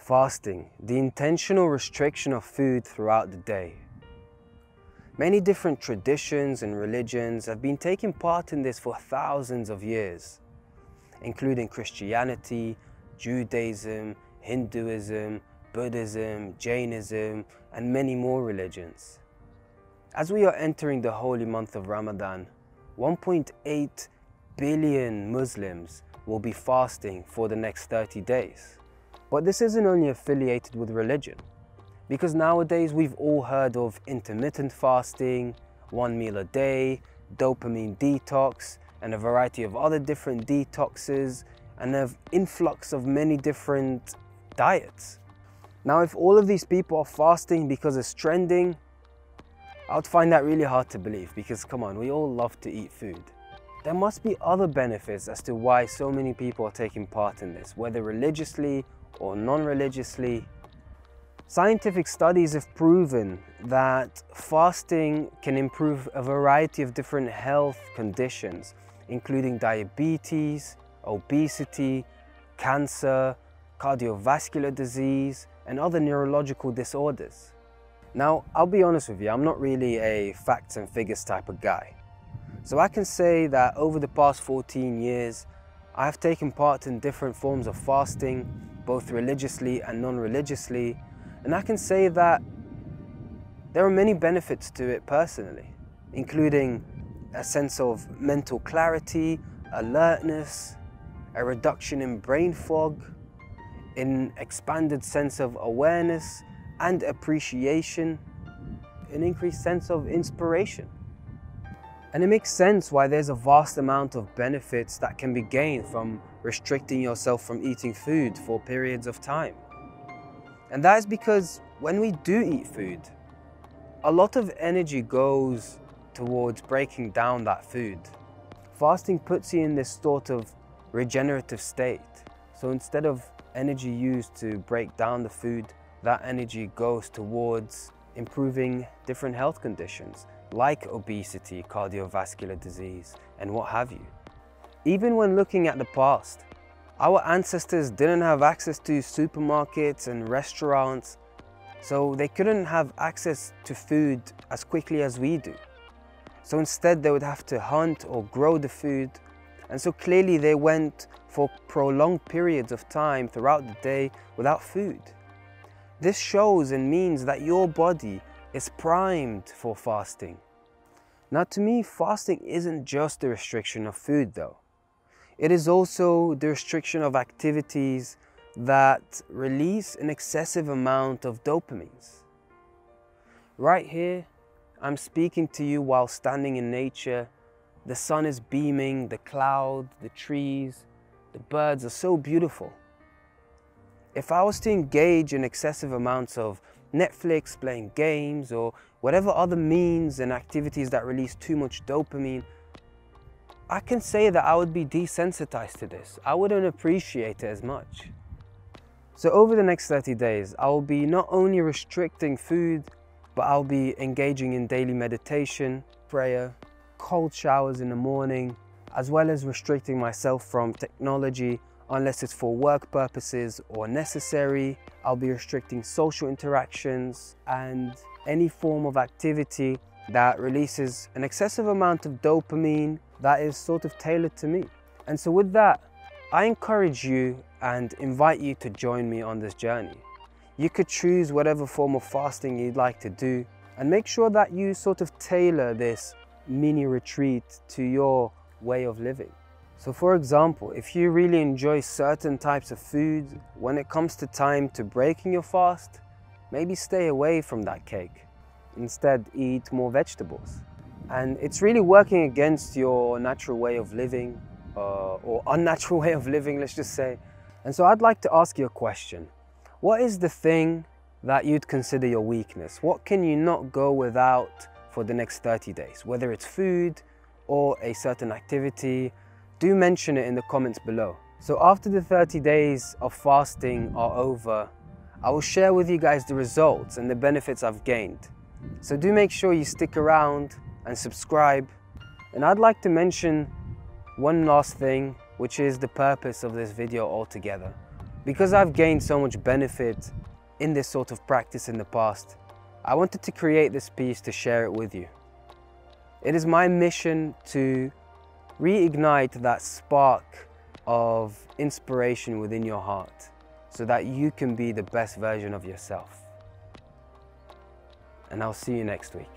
Fasting, the intentional restriction of food throughout the day. Many different traditions and religions have been taking part in this for thousands of years, including Christianity, Judaism, Hinduism, Buddhism, Jainism, and many more religions. As we are entering the holy month of Ramadan, 1.8 billion Muslims will be fasting for the next 30 days. But this isn't only affiliated with religion, because nowadays we've all heard of intermittent fasting, 1 meal a day, dopamine detox, and a variety of other different detoxes, and an influx of many different diets. Now, if all of these people are fasting because it's trending, I would find that really hard to believe, because come on, we all love to eat food. There must be other benefits as to why so many people are taking part in this, whether religiously or non-religiously. Scientific studies have proven that fasting can improve a variety of different health conditions, including diabetes, obesity, cancer, cardiovascular disease, and other neurological disorders. Now, I'll be honest with you, I'm not really a facts and figures type of guy. So I can say that over the past 14 years, I have taken part in different forms of fasting, both religiously and non-religiously, and I can say that there are many benefits to it personally, including a sense of mental clarity, alertness, a reduction in brain fog, an expanded sense of awareness and appreciation, an increased sense of inspiration. And it makes sense why there's a vast amount of benefits that can be gained from restricting yourself from eating food for periods of time. And that is because when we do eat food, a lot of energy goes towards breaking down that food. Fasting puts you in this sort of regenerative state. So instead of energy used to break down the food, that energy goes towards improving different health conditions, like obesity, cardiovascular disease, and what have you. Even when looking at the past, our ancestors didn't have access to supermarkets and restaurants, so they couldn't have access to food as quickly as we do. So instead they would have to hunt or grow the food, and so clearly they went for prolonged periods of time throughout the day without food. This shows and means that your body is primed for fasting. Now, to me, fasting isn't just the restriction of food though. It is also the restriction of activities that release an excessive amount of dopamines. Right here, I'm speaking to you while standing in nature. The sun is beaming, the clouds, the trees, the birds are so beautiful. If I was to engage in excessive amounts of Netflix, playing games, or whatever other means and activities that release too much dopamine, I can say that I would be desensitized to this. I wouldn't appreciate it as much. So over the next 30 days, I will be not only restricting food, but I'll be engaging in daily meditation, prayer, cold showers in the morning, as well as restricting myself from technology unless it's for work purposes or necessary. I'll be restricting social interactions and any form of activity that releases an excessive amount of dopamine that is sort of tailored to me. And so with that, I encourage you and invite you to join me on this journey. You could choose whatever form of fasting you'd like to do, and make sure that you sort of tailor this mini retreat to your way of living. So for example, if you really enjoy certain types of food, when it comes to time to breaking your fast, maybe stay away from that cake. Instead, eat more vegetables. And it's really working against your natural way of living, or unnatural way of living, let's just say. And so I'd like to ask you a question. What is the thing that you'd consider your weakness? What can you not go without for the next 30 days? Whether it's food or a certain activity, do mention it in the comments below. So after the 30 days of fasting are over, I will share with you guys the results and the benefits I've gained. So do make sure you stick around and subscribe. And I'd like to mention one last thing, which is the purpose of this video altogether. Because I've gained so much benefit in this sort of practice in the past, I wanted to create this piece to share it with you. It is my mission to reignite that spark of inspiration within your heart so that you can be the best version of yourself. And I'll see you next week.